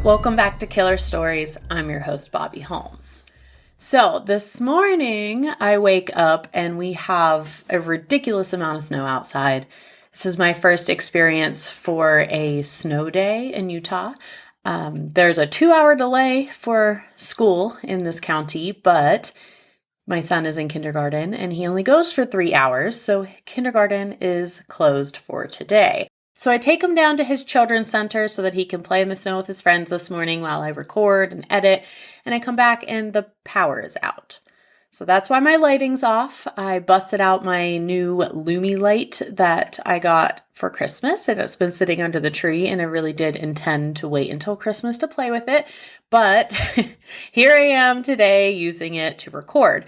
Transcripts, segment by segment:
Welcome back to Killer Stories. I'm your host, Bobby Holmes. So this morning I wake up and we have a ridiculous amount of snow outside. This is my first experience for a snow day in Utah. There's a 2-hour delay for school in this county, but my son is in kindergarten and he only goes for 3 hours, so kindergarten is closed for today. So I take him down to his children's center so that he can play in the snow with his friends this morning while I record and edit, and I come back and the power is out. So that's why my lighting's off. I busted out my new Lumi light that I got for Christmas, and it's been sitting under the tree, and I really did intend to wait until Christmas to play with it, but here I am today using it to record.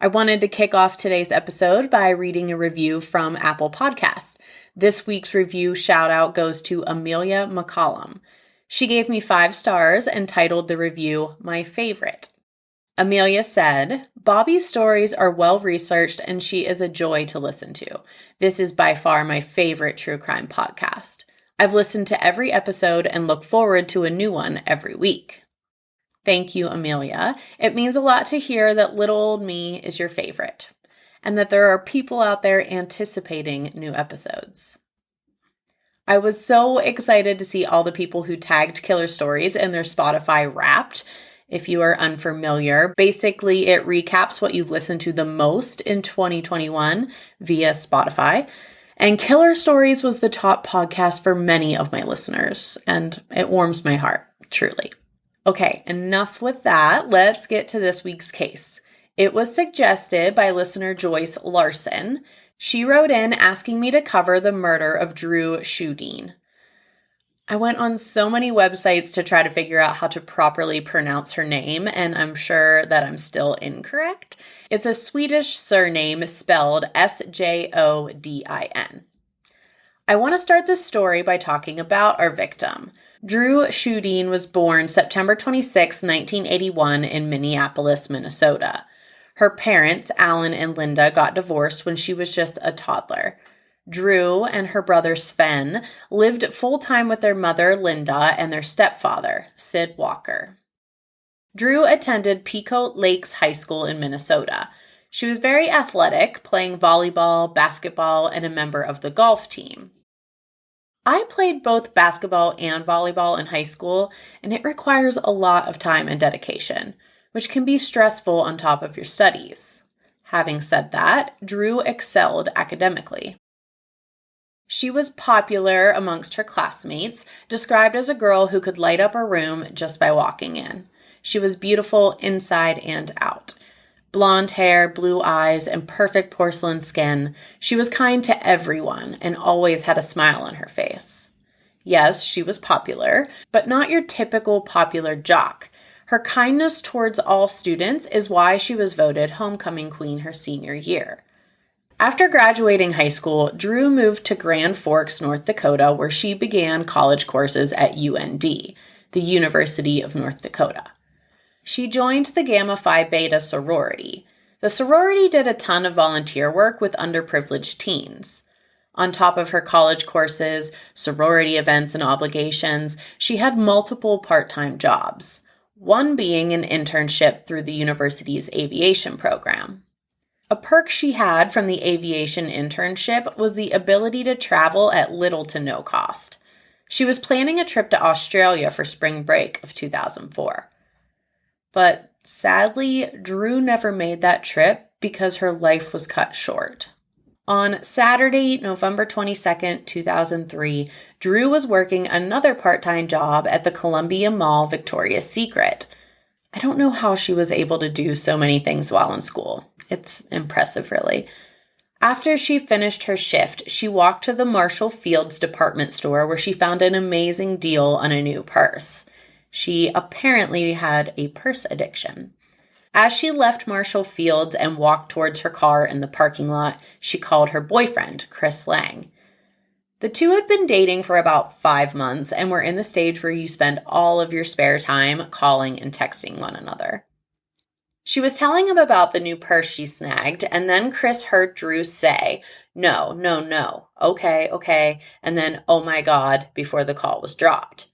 I wanted to kick off today's episode by reading a review from Apple Podcasts. This week's review shout out goes to Amelia McCollum. She gave me 5 stars and titled the review, My Favorite. Amelia said, Bobby's stories are well researched and she is a joy to listen to. This is by far my favorite true crime podcast. I've listened to every episode and look forward to a new one every week. Thank you, Amelia. It means a lot to hear that little old me is your favorite, and that there are people out there anticipating new episodes. I was so excited to see all the people who tagged Killer Stories in their Spotify Wrapped. If you are unfamiliar, basically it recaps what you listened to the most in 2021 via Spotify. And Killer Stories was the top podcast for many of my listeners, and it warms my heart, truly. Okay, enough with that. Let's get to this week's case. It was suggested by listener Joyce Larson. She wrote in asking me to cover the murder of Dru Sjodin. I went on so many websites to try to figure out how to properly pronounce her name, and I'm sure that I'm still incorrect. It's a Swedish surname spelled Sjodin. I want to start this story by talking about our victim. Dru Sjodin was born September 26, 1981 in Minneapolis, Minnesota. Her parents, Alan and Linda, got divorced when she was just a toddler. Dru and her brother Sven lived full-time with their mother, Linda, and their stepfather, Sid Walker. Dru attended Peacoat Lakes High School in Minnesota. She was very athletic, playing volleyball, basketball, and a member of the golf team. I played both basketball and volleyball in high school, and it requires a lot of time and dedication, which can be stressful on top of your studies. Having said that, Dru excelled academically. She was popular amongst her classmates, described as a girl who could light up a room just by walking in. She was beautiful inside and out. Blonde hair, blue eyes, and perfect porcelain skin, she was kind to everyone and always had a smile on her face. Yes, she was popular, but not your typical popular jock. Her kindness towards all students is why she was voted homecoming queen her senior year. After graduating high school, Dru moved to Grand Forks, North Dakota, where she began college courses at UND, the University of North Dakota. She joined the Gamma Phi Beta sorority. The sorority did a ton of volunteer work with underprivileged teens. On top of her college courses, sorority events, and obligations, she had multiple part-time jobs, one being an internship through the university's aviation program. A perk she had from the aviation internship was the ability to travel at little to no cost. She was planning a trip to Australia for spring break of 2004. But sadly, Dru never made that trip because her life was cut short. On Saturday, November 22nd, 2003, Dru was working another part-time job at the Columbia Mall Victoria's Secret. I don't know how she was able to do so many things while in school. It's impressive, really. After she finished her shift, she walked to the Marshall Field's department store where she found an amazing deal on a new purse. She apparently had a purse addiction. As she left Marshall Field's and walked towards her car in the parking lot, she called her boyfriend, Chris Lang. The two had been dating for about 5 months and were in the stage where you spend all of your spare time calling and texting one another. She was telling him about the new purse she snagged, and then Chris heard Dru say, no, okay, and then, oh my God, before the call was dropped.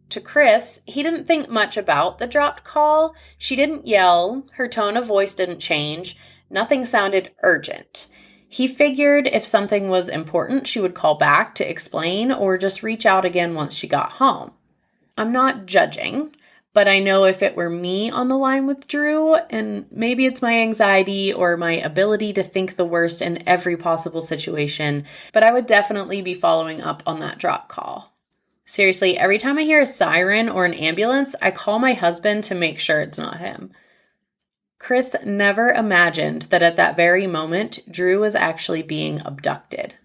To Chris, he didn't think much about the dropped call. She didn't yell, her tone of voice didn't change, nothing sounded urgent. He figured if something was important, she would call back to explain or just reach out again once she got home. I'm not judging, but I know if it were me on the line with Dru, and maybe it's my anxiety or my ability to think the worst in every possible situation, but I would definitely be following up on that drop call. Seriously, every time I hear a siren or an ambulance, I call my husband to make sure it's not him. Chris never imagined that at that very moment, Dru was actually being abducted.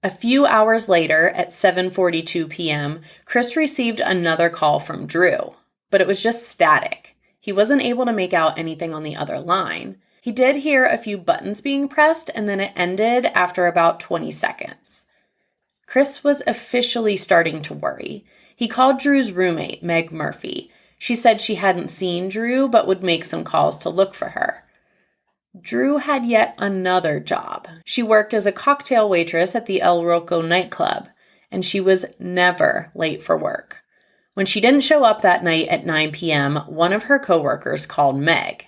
A few hours later, at 7:42 p.m., Chris received another call from Dru, but it was just static. He wasn't able to make out anything on the other line. He did hear a few buttons being pressed, and then it ended after about 20 seconds. Chris was officially starting to worry. He called Dru's roommate, Meg Murphy. She said she hadn't seen Dru, but would make some calls to look for her. Dru had yet another job. She worked as a cocktail waitress at the El Roco nightclub, and she was never late for work. When she didn't show up that night at 9 p.m., one of her coworkers called Meg.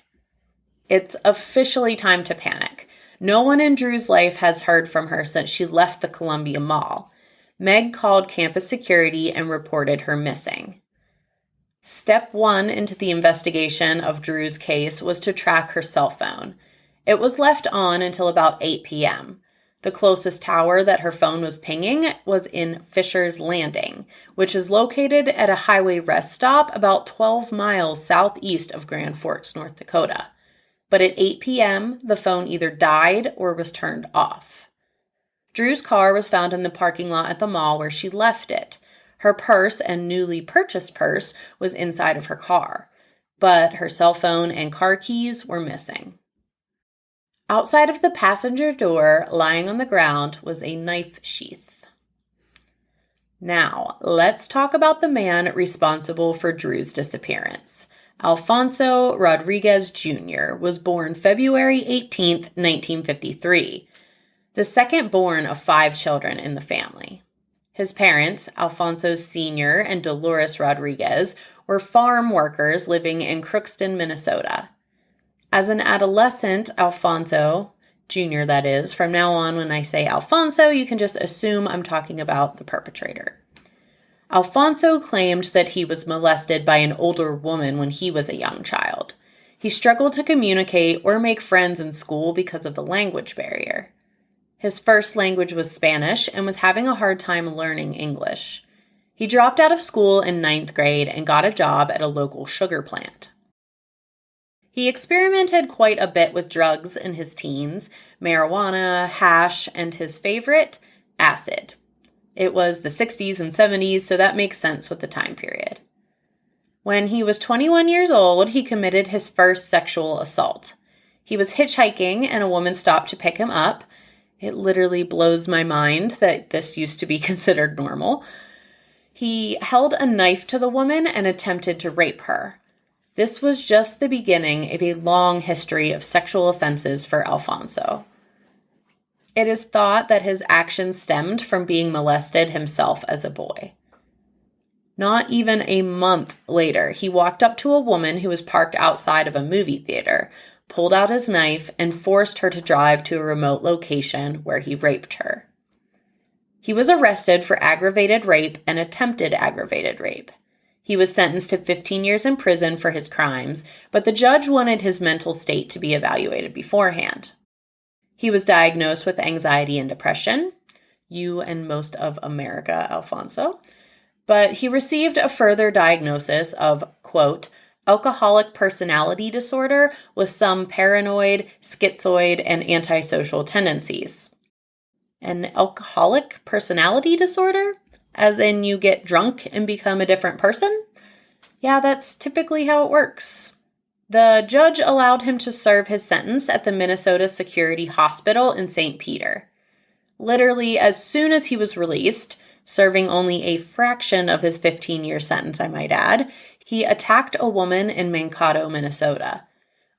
It's officially time to panic. No one in Dru's life has heard from her since she left the Columbia Mall. Meg called campus security and reported her missing. Step one into the investigation of Dru's case was to track her cell phone. It was left on until about 8 p.m. The closest tower that her phone was pinging was in Fisher's Landing, which is located at a highway rest stop about 12 miles southeast of Grand Forks, North Dakota. But at 8 p.m., the phone either died or was turned off. Dru's car was found in the parking lot at the mall where she left it. Her purse and newly purchased purse was inside of her car, but her cell phone and car keys were missing. Outside of the passenger door, lying on the ground, was a knife sheath. Now, let's talk about the man responsible for Dru's disappearance. Alfonso Rodriguez Jr. was born February 18, 1953, the second born of 5 children in the family. His parents, Alfonso Sr. and Dolores Rodriguez, were farm workers living in Crookston, Minnesota. As an adolescent, Alfonso, Jr. that is, from now on when I say Alfonso, you can just assume I'm talking about the perpetrator. Alfonso claimed that he was molested by an older woman when he was a young child. He struggled to communicate or make friends in school because of the language barrier. His first language was Spanish and was having a hard time learning English. He dropped out of school in 9th grade and got a job at a local sugar plant. He experimented quite a bit with drugs in his teens, marijuana, hash, and his favorite, acid. It was the 60s and 70s, so that makes sense with the time period. When he was 21 years old, he committed his first sexual assault. He was hitchhiking and a woman stopped to pick him up. It literally blows my mind that this used to be considered normal. He held a knife to the woman and attempted to rape her. This was just the beginning of a long history of sexual offenses for Alfonso. It is thought that his actions stemmed from being molested himself as a boy. Not even a month later, he walked up to a woman who was parked outside of a movie theater, pulled out his knife, and forced her to drive to a remote location where he raped her. He was arrested for aggravated rape and attempted aggravated rape. He was sentenced to 15 years in prison for his crimes, but the judge wanted his mental state to be evaluated beforehand. He was diagnosed with anxiety and depression. You and most of America, Alfonso. But he received a further diagnosis of, quote, alcoholic personality disorder with some paranoid, schizoid, and antisocial tendencies. An alcoholic personality disorder? As in you get drunk and become a different person? Yeah, that's typically how it works. The judge allowed him to serve his sentence at the Minnesota Security Hospital in St. Peter. Literally, as soon as he was released, serving only a fraction of his 15-year sentence, I might add, he attacked a woman in Mankato, Minnesota.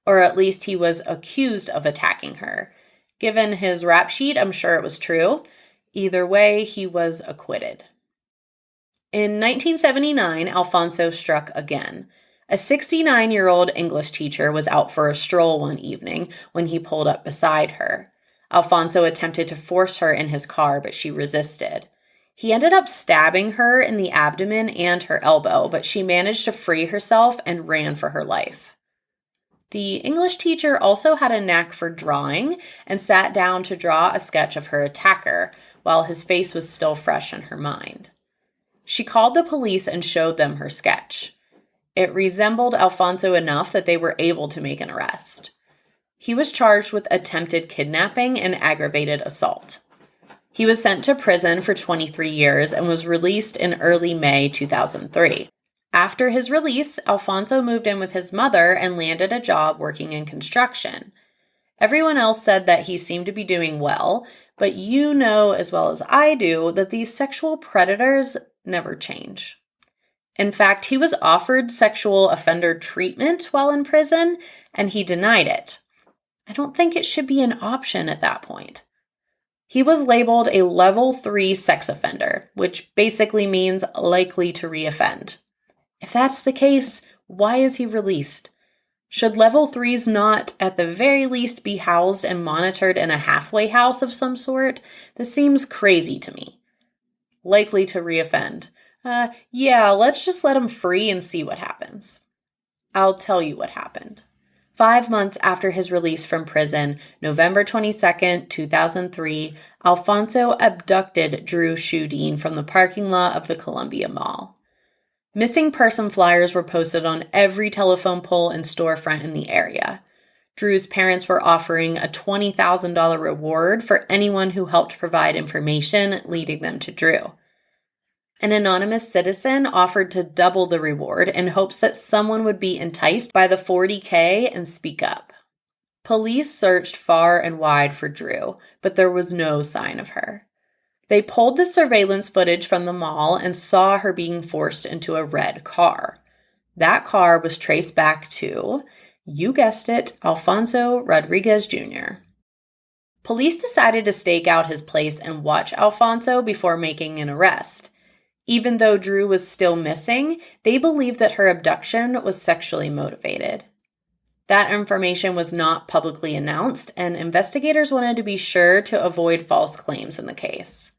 Or at least he was accused of attacking her. Given his rap sheet, I'm sure it was true. Either way, he was acquitted. In 1979, Alfonso struck again. A 69-year-old English teacher was out for a stroll one evening when he pulled up beside her. Alfonso attempted to force her in his car, but she resisted. He ended up stabbing her in the abdomen and her elbow, but she managed to free herself and ran for her life. The English teacher also had a knack for drawing and sat down to draw a sketch of her attacker while his face was still fresh in her mind. She called the police and showed them her sketch. It resembled Alfonso enough that they were able to make an arrest. He was charged with attempted kidnapping and aggravated assault. He was sent to prison for 23 years and was released in early May 2003. After his release, Alfonso moved in with his mother and landed a job working in construction. Everyone else said that he seemed to be doing well, but you know as well as I do that these sexual predators never change. In fact, he was offered sexual offender treatment while in prison, and he denied it. I don't think it should be an option at that point. He was labeled a level 3 sex offender, which basically means likely to reoffend. If that's the case, why is he released? Should level 3s not, at the very least, be housed and monitored in a halfway house of some sort? This seems crazy to me. Likely to reoffend. Yeah, let's just let him free and see what happens. I'll tell you what happened. 5 months after his release from prison, November 22nd, 2003, Alfonso abducted Dru Sjodin from the parking lot of the Columbia Mall. Missing person flyers were posted on every telephone pole and storefront in the area. Dru's parents were offering a $20,000 reward for anyone who helped provide information leading them to Dru. An anonymous citizen offered to double the reward in hopes that someone would be enticed by the $40K and speak up. Police searched far and wide for Dru, but there was no sign of her. They pulled the surveillance footage from the mall and saw her being forced into a red car. That car was traced back to, you guessed it, Alfonso Rodriguez Jr. Police decided to stake out his place and watch Alfonso before making an arrest. Even though Dru was still missing, they believed that her abduction was sexually motivated. That information was not publicly announced, and investigators wanted to be sure to avoid false claims in the case.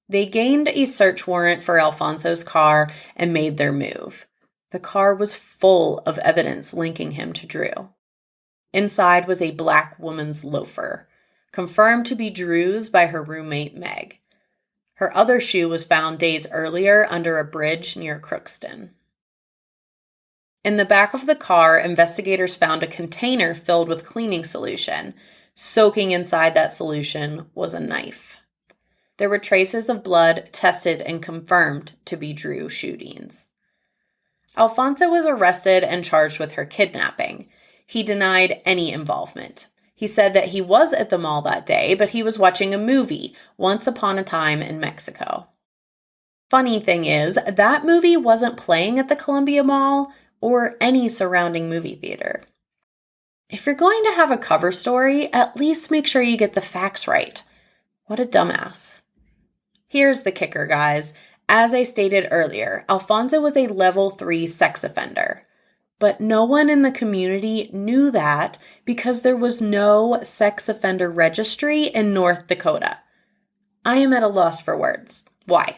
They gained a search warrant for Alfonso's car and made their move. The car was full of evidence linking him to Dru. Inside was a black woman's loafer, confirmed to be Dru's by her roommate Meg. Her other shoe was found days earlier under a bridge near Crookston. In the back of the car, investigators found a container filled with cleaning solution. Soaking inside that solution was a knife. There were traces of blood tested and confirmed to be Dru Sjodin's. Alfonso was arrested and charged with her kidnapping. He denied any involvement. He said that he was at the mall that day, but he was watching a movie, Once Upon a Time in Mexico. Funny thing is, that movie wasn't playing at the Columbia Mall or any surrounding movie theater. If you're going to have a cover story, at least make sure you get the facts right. What a dumbass. Here's the kicker, guys. As I stated earlier, Alfonso was a level 3 sex offender. But no one in the community knew that because there was no sex offender registry in North Dakota. I am at a loss for words. Why?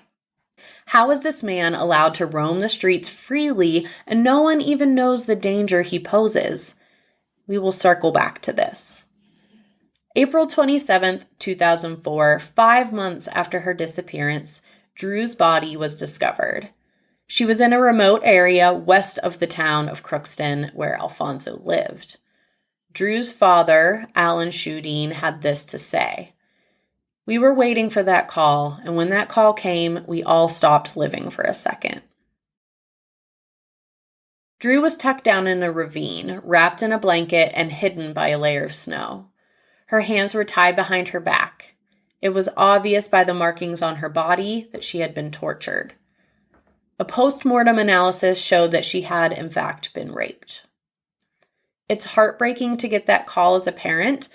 How is this man allowed to roam the streets freely and no one even knows the danger he poses? We will circle back to this. April 27th, 2004, 5 months after her disappearance, Dru's body was discovered. She was in a remote area west of the town of Crookston where Alfonso lived. Dru's father, Alan Sjodin, had this to say. We were waiting for that call, and when that call came, we all stopped living for a second. Dru was tucked down in a ravine, wrapped in a blanket and hidden by a layer of snow. Her hands were tied behind her back. It was obvious by the markings on her body that she had been tortured. A post-mortem analysis showed that she had, in fact, been raped. It's heartbreaking to get that call as a parent.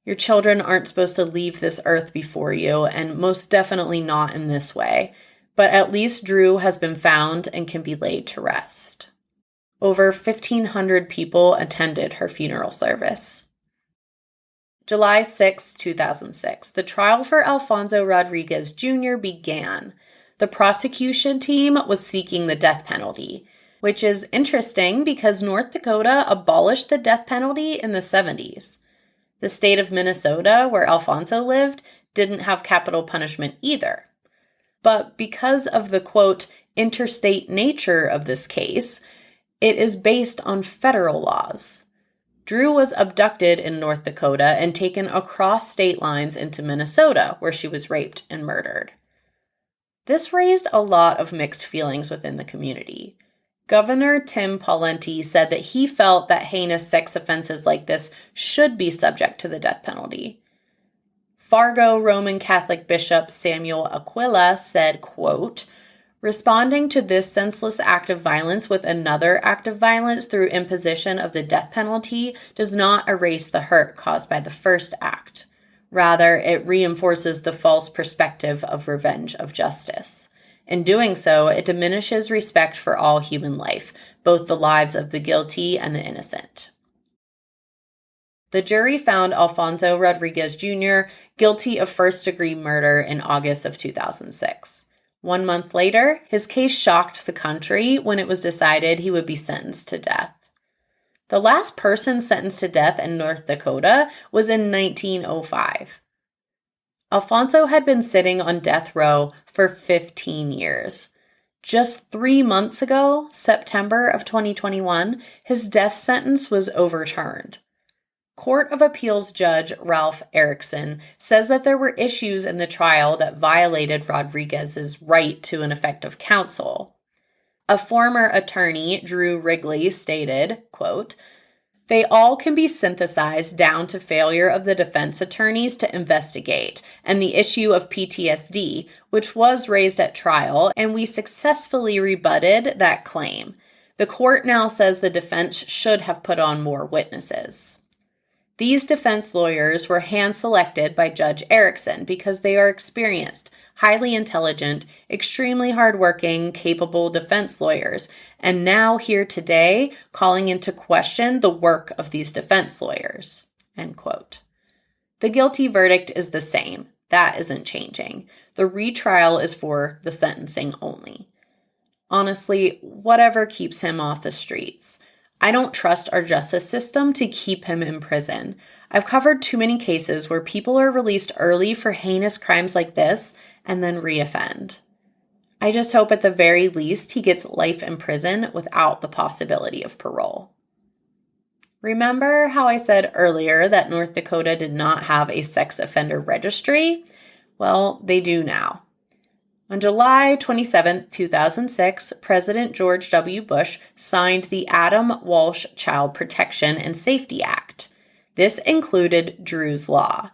Your children aren't supposed to leave this earth before you, and most definitely not in this way. But at least Dru has been found and can be laid to rest. Over 1,500 people attended her funeral service. July 6, 2006, the trial for Alfonso Rodriguez Jr. began. The prosecution team was seeking the death penalty, which is interesting because North Dakota abolished the death penalty in the 70s. The state of Minnesota, where Alfonso lived, didn't have capital punishment either. But because of the, quote, interstate nature of this case, it is based on federal laws. Dru was abducted in North Dakota and taken across state lines into Minnesota, where she was raped and murdered. This raised a lot of mixed feelings within the community. Governor Tim Pawlenty said that he felt that heinous sex offenses like this should be subject to the death penalty. Fargo Roman Catholic Bishop Samuel Aquila said, quote, responding to this senseless act of violence with another act of violence through imposition of the death penalty does not erase the hurt caused by the first act. Rather, it reinforces the false perspective of revenge of justice. In doing so, it diminishes respect for all human life, both the lives of the guilty and the innocent. The jury found Alfonso Rodriguez Jr. guilty of first-degree murder in August of 2006. 1 month later, his case shocked the country when it was decided he would be sentenced to death. The last person sentenced to death in North Dakota was in 1905. Alfonso had been sitting on death row for 15 years. Just 3 months ago, September of 2021, his death sentence was overturned. Court of Appeals Judge Ralph Erickson says that there were issues in the trial that violated Rodriguez's right to an effective counsel. A former attorney, Drew Wrigley, stated, quote, they all can be synthesized down to failure of the defense attorneys to investigate and the issue of PTSD, which was raised at trial, and we successfully rebutted that claim. The court now says the defense should have put on more witnesses. These defense lawyers were hand-selected by Judge Erickson because they are experienced, highly intelligent, extremely hardworking, capable defense lawyers, and now here today calling into question the work of these defense lawyers." End quote. The guilty verdict is the same. That isn't changing. The retrial is for the sentencing only. Honestly, whatever keeps him off the streets. I don't trust our justice system to keep him in prison. I've covered too many cases where people are released early for heinous crimes like this and then reoffend. I just hope at the very least he gets life in prison without the possibility of parole. Remember how I said earlier that North Dakota did not have a sex offender registry? Well, they do now. On July 27, 2006, President George W. Bush signed the Adam Walsh Child Protection and Safety Act. This included Dru's Law,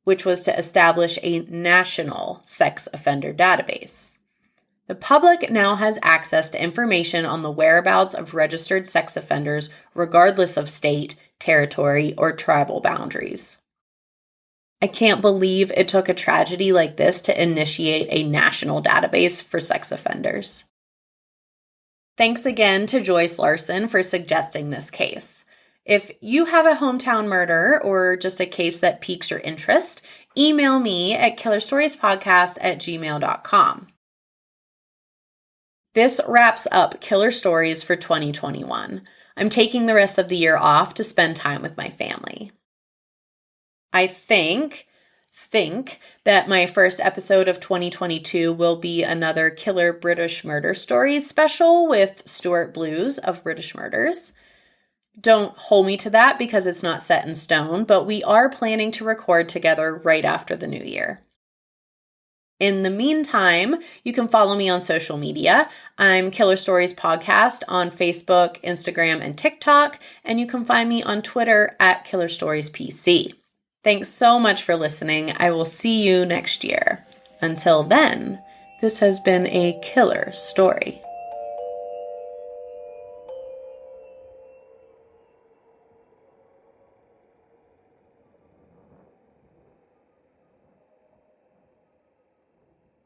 which was to establish a national sex offender database. The public now has access to information on the whereabouts of registered sex offenders regardless of state, territory, or tribal boundaries. I can't believe it took a tragedy like this to initiate a national database for sex offenders. Thanks again to Joyce Larson for suggesting this case. If you have a hometown murder or just a case that piques your interest, email me at killerstoriespodcast@gmail.com. This wraps up Killer Stories for 2021. I'm taking the rest of the year off to spend time with my family. I think that my first episode of 2022 will be another Killer British Murder Stories special with Stuart Blues of British Murders. Don't hold me to that because it's not set in stone, but we are planning to record together right after the new year. In the meantime, you can follow me on social media. I'm Killer Stories Podcast on Facebook, Instagram, and TikTok, and you can find me on Twitter at Killer Stories PC. Thanks so much for listening. I will see you next year. Until then, this has been a killer story.